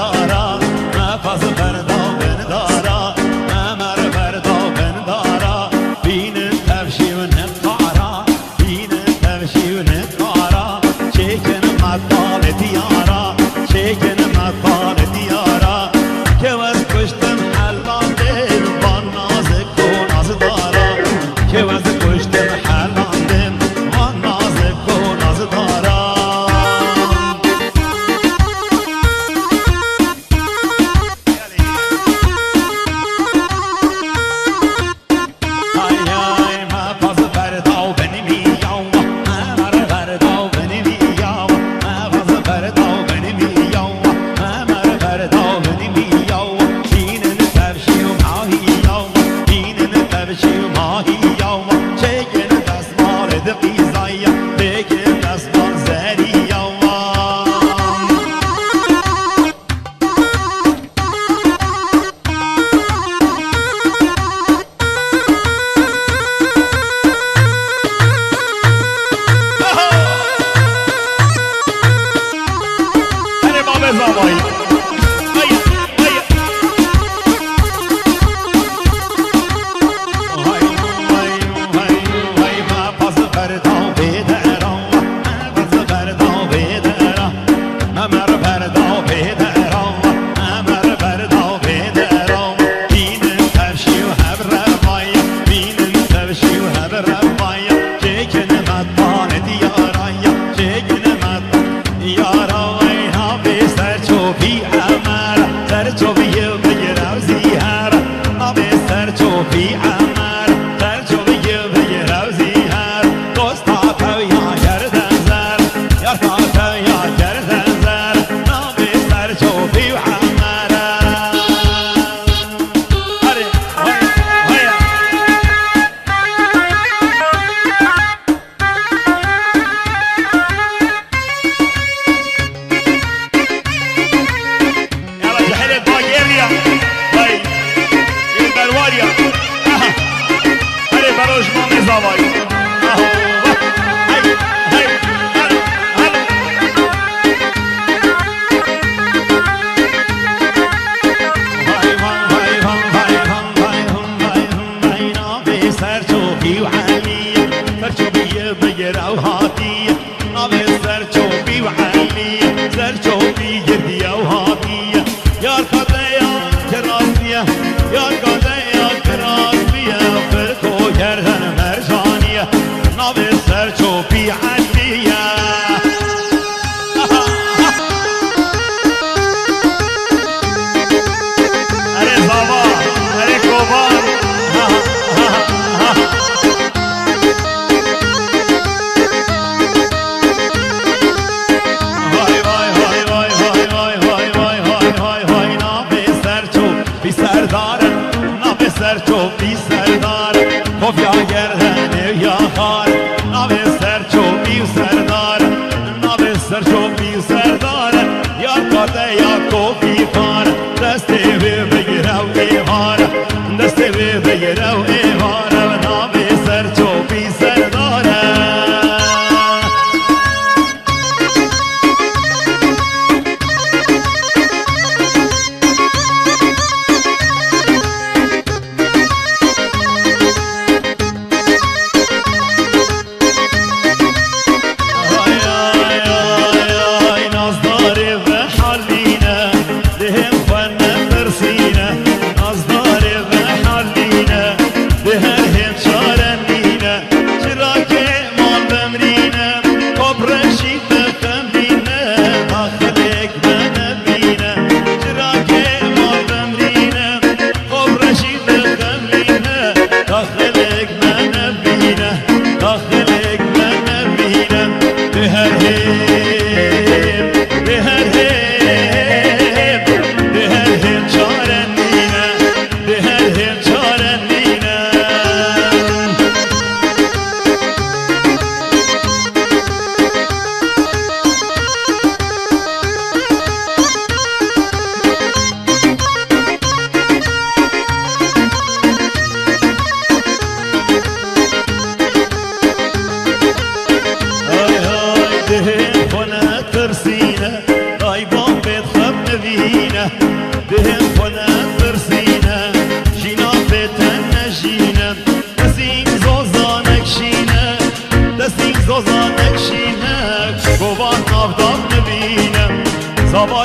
دارا نفس فردا بن دارا امر فردا بن دارا بین تفشی و نقارا بین تفشی و نقارا چکن مطال دیارا چکن مطال دیارا که وز کشتم حلال دل با نازک و ناز دارا که وز کشتم حلال دل با نازک و ناز دارا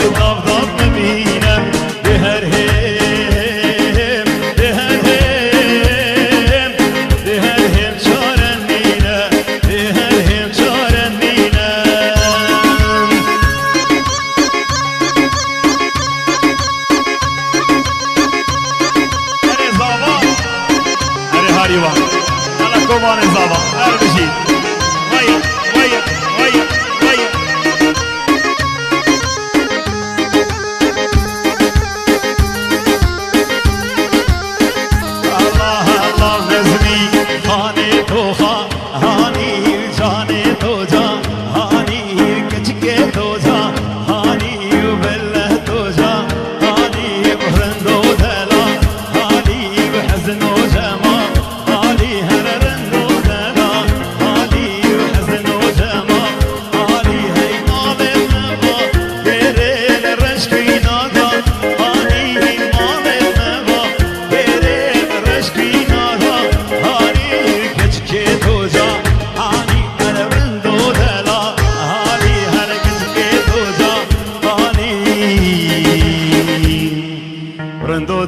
ضاب ضاب مبينة بهرهم بهرهم بهرهم شارنينا بهرهم شارنينا أري زابا أري هاريوان أنا كومان زابا أري بشيد ويا ويا ويا ويا الله الله نزمي خاني توخا هاني جاني توجا هاني كچكي توجا هاني وبله توجا هاني بهرندو دلا هاني بحزنو جما هاني هررندو دلا هاني بحزنو جما هاني هي مالي نبا غير الرشكي نادا هاني هي مالي نبا غير الرشكي نادا هاني كچكي توجا هاني هررندو دلا هاني هر كچكي توجا هاني رندو